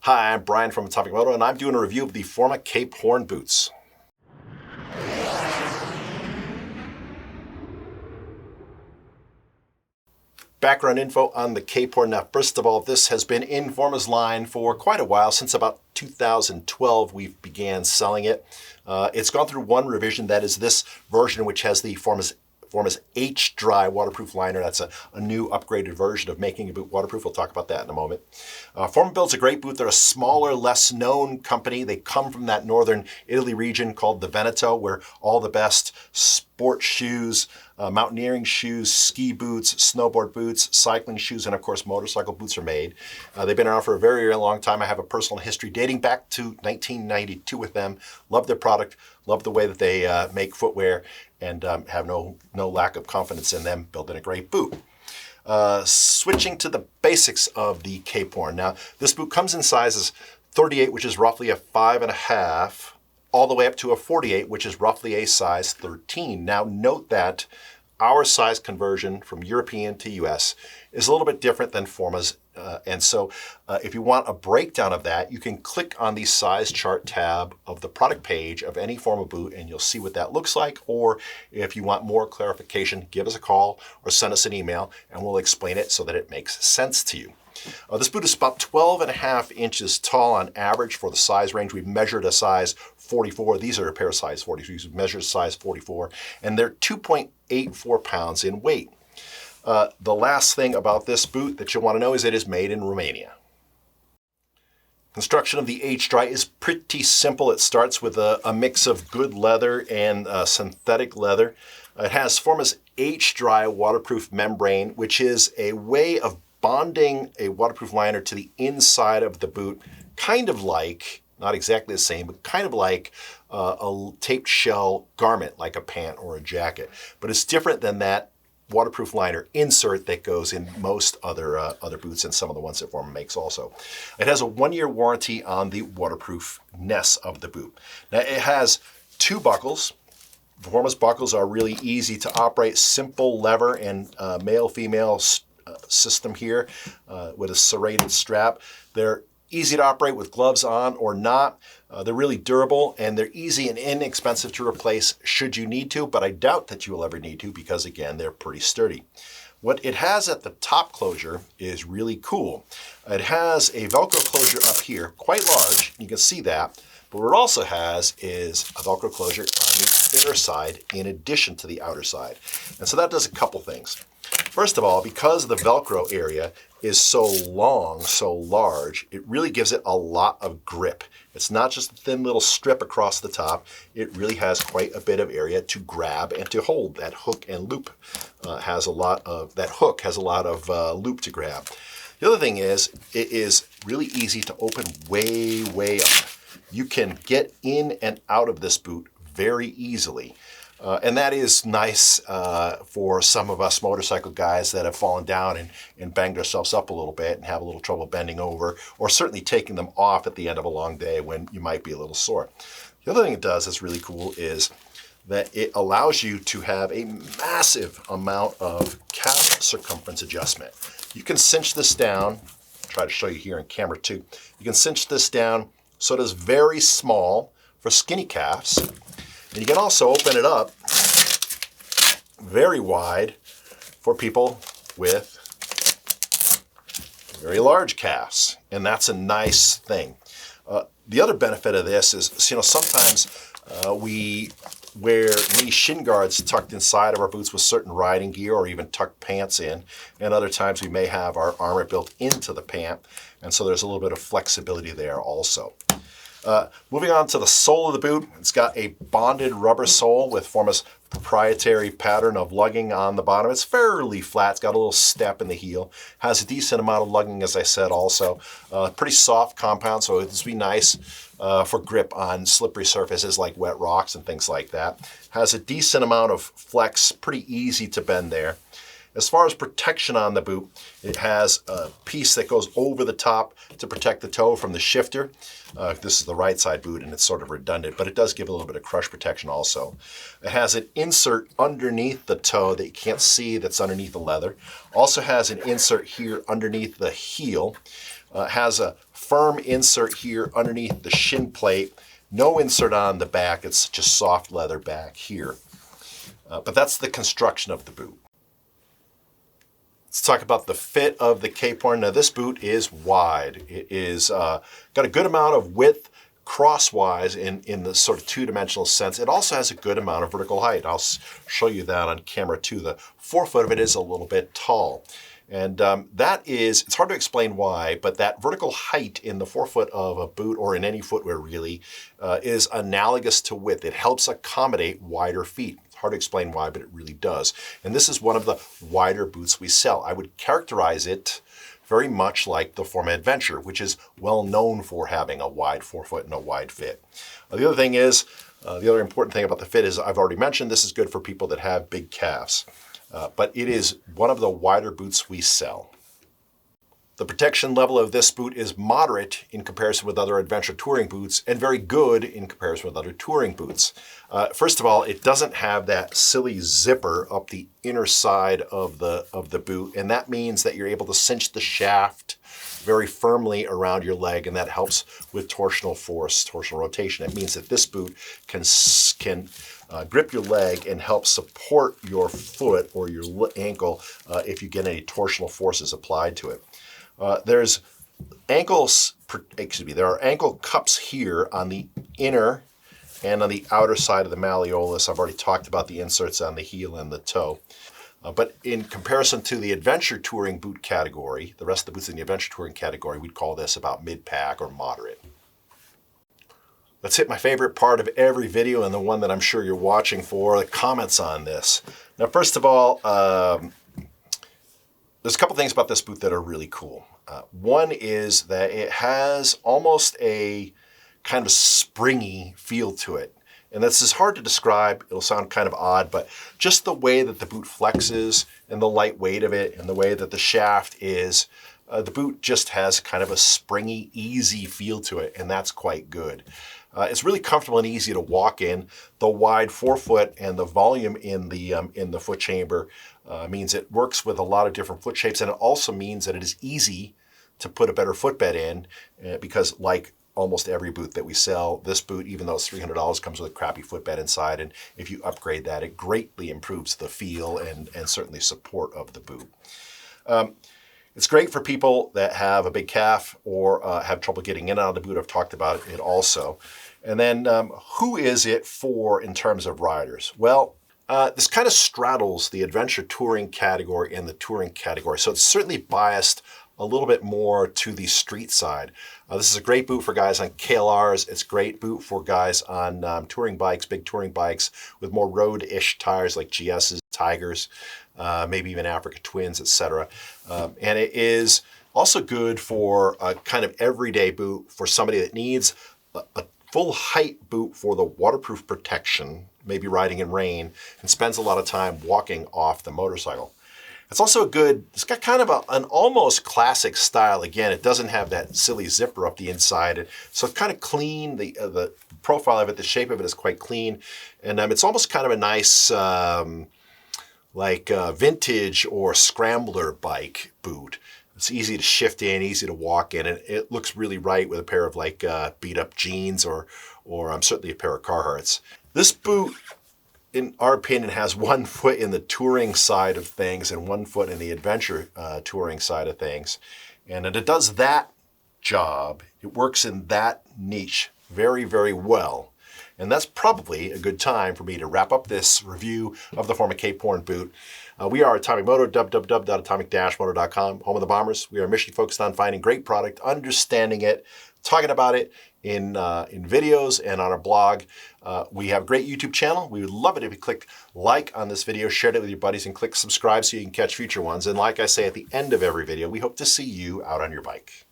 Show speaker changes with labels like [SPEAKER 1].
[SPEAKER 1] Hi, I'm Brian from Atomic-Moto, and I'm doing a review of the Forma Cape Horn boots. Background info on the Cape Horn. Now, first of all, this has been in Forma's line for quite a while. Since about 2012, we began selling it. It's gone through one revision. That is this version, which has the Forma's HDry waterproof liner. That's a new upgraded version of making a boot waterproof. We'll talk about that in a moment. Forma builds a great boot. They're a smaller, less known company. They come from that northern Italy region called the Veneto, where all the best sports shoes, mountaineering shoes, ski boots, snowboard boots, cycling shoes, and of course motorcycle boots are made. They've been around for a very, very long time. I have a personal history dating back to 1992 with them. Love their product, love the way that they make footwear, and have no lack of confidence in them building a great boot. Switching to the basics of the Cape Horn. Now, this boot comes in sizes 38, which is roughly a 5.5, all the way up to a 48, which is roughly a size 13. Now, note that our size conversion from European to US is a little bit different than Forma's. And so if you want a breakdown of that, you can click on the size chart tab of the product page of any Forma boot, and you'll see what that looks like. Or if you want more clarification, give us a call or send us an email, and we'll explain it so that it makes sense to you. This boot is about 12.5 inches tall on average for the size range. We've measured a size 44. These are a pair of size 43s. We've measured size 44, and they're 2.84 pounds in weight. The last thing about this boot that you'll want to know is it is made in Romania. Construction of the HDry is pretty simple. It starts with a mix of good leather and synthetic leather. It has Forma's HDry waterproof membrane, which is a way of bonding a waterproof liner to the inside of the boot, kind of like, not exactly the same, but kind of like a taped shell garment, like a pant or a jacket. But it's different than that waterproof liner insert that goes in most other boots, and some of the ones that Forma makes also. It has a 1-year warranty on the waterproofness of the boot. Now, it has 2 buckles. Forma's buckles are really easy to operate, simple lever and male-female system here with a serrated strap. They're easy to operate with gloves on or not. They're really durable, and they're easy and inexpensive to replace should you need to, but I doubt that you will ever need to because, again, they're pretty sturdy. What it has at the top closure is really cool. It has a Velcro closure up here, quite large. You can see that. But what it also has is a Velcro closure on the inner side in addition to the outer side. And so that does a couple things. First of all, because the Velcro area is so long, so large, it really gives it a lot of grip. It's not just a thin little strip across the top. It really has quite a bit of area to grab and to hold. That hook and loop has a lot of loop to grab. The other thing is, it is really easy to open way, way up. You can get in and out of this boot very easily. And that is nice for some of us motorcycle guys that have fallen down and banged ourselves up a little bit and have a little trouble bending over, or certainly taking them off at the end of a long day when you might be a little sore. The other thing it does that's really cool is that it allows you to have a massive amount of calf circumference adjustment. You can cinch this down. I'll try to show you here in camera 2. You can cinch this down so it is very small for skinny calves. And you can also open it up very wide for people with very large calves, and that's a nice thing. The other benefit of this is, sometimes we wear mini shin guards tucked inside of our boots with certain riding gear, or even tuck pants in, and other times we may have our armor built into the pant, and so there's a little bit of flexibility there also. Moving on to the sole of the boot, it's got a bonded rubber sole with Forma's proprietary pattern of lugging on the bottom. It's fairly flat. It's got a little step in the heel. Has a decent amount of lugging, as I said, also. Pretty soft compound, so it's be nice for grip on slippery surfaces like wet rocks and things like that. Has a decent amount of flex, pretty easy to bend there. As far as protection on the boot, it has a piece that goes over the top to protect the toe from the shifter. This is the right side boot, and it's sort of redundant, but it does give a little bit of crush protection also. It has an insert underneath the toe that you can't see that's underneath the leather. Also has an insert here underneath the heel. Has a firm insert here underneath the shin plate. No insert on the back, it's just soft leather back here. But that's the construction of the boot. Let's talk about the fit of the Cape Horn. Now this boot is wide. It is got a good amount of width crosswise in the sort of two-dimensional sense. It also has a good amount of vertical height. I'll show you that on camera too. The forefoot of it is a little bit tall. And it's hard to explain why, but that vertical height in the forefoot of a boot, or in any footwear really, is analogous to width. It helps accommodate wider feet. It's hard to explain why, but it really does. And this is one of the wider boots we sell. I would characterize it very much like the Forma Adventure, which is well known for having a wide forefoot and a wide fit. The other thing is, the other important thing about the fit is, I've already mentioned, this is good for people that have big calves. But it is one of the wider boots we sell. The protection level of this boot is moderate in comparison with other adventure touring boots, and very good in comparison with other touring boots. First of all, it doesn't have that silly zipper up the inner side of the boot, and that means that you're able to cinch the shaft very firmly around your leg, and that helps with torsional force, torsional rotation. It means that this boot can grip your leg and help support your foot or your ankle if you get any torsional forces applied to it. There are ankle cups here on the inner and on the outer side of the malleolus. I've already talked about the inserts on the heel and the toe. But in comparison to the adventure touring boot category, the rest of the boots in the adventure touring category, we'd call this about mid-pack or moderate. Let's hit my favorite part of every video, and the one that I'm sure you're watching for, the comments on this. Now, first of all, there's a couple things about this boot that are really cool. One is that it has almost a kind of springy feel to it. And this is hard to describe. It'll sound kind of odd, but just the way that the boot flexes and the light weight of it and the way that the shaft is, the boot just has kind of a springy, easy feel to it, and that's quite good. It's really comfortable and easy to walk in. The wide forefoot and the volume in the foot chamber means it works with a lot of different foot shapes, and it also means that it is easy to put a better footbed in because, like almost every boot that we sell, this boot, even though it's $300, comes with a crappy footbed inside, and if you upgrade that, it greatly improves the feel and certainly support of the boot. It's great for people that have a big calf or have trouble getting in and out of the boot. I've talked about it also. And then who is it for in terms of riders? Well, this kind of straddles the adventure touring category and the touring category. So it's certainly biased a little bit more to the street side. This is a great boot for guys on KLRs. It's a great boot for guys on touring bikes, big touring bikes with more road-ish tires like GS's, Tigers, maybe even Africa Twins, etc. And it is also good for a kind of everyday boot for somebody that needs a full height boot for the waterproof protection, maybe riding in rain, and spends a lot of time walking off the motorcycle. It's also it's got kind of an almost classic style. Again, it doesn't have that silly zipper up the inside. So it's kind of clean. The profile of it, the shape of it is quite clean. And it's almost kind of a nice vintage or scrambler bike boot. It's easy to shift in, easy to walk in, and it looks really right with a pair of beat up jeans or certainly a pair of Carhartts. This boot, in our opinion, has one foot in the touring side of things and one foot in the adventure touring side of things. And it does that job. It works in that niche very, very well. And that's probably a good time for me to wrap up this review of the Forma Cape Horn boot. We are Atomic-Moto, www.atomic-moto.com, home of the Bombers. We are mission focused on finding great product, understanding it, talking about it in videos and on our blog. We have a great YouTube channel. We would love it if you clicked like on this video, shared it with your buddies, and click subscribe so you can catch future ones. And like I say at the end of every video, we hope to see you out on your bike.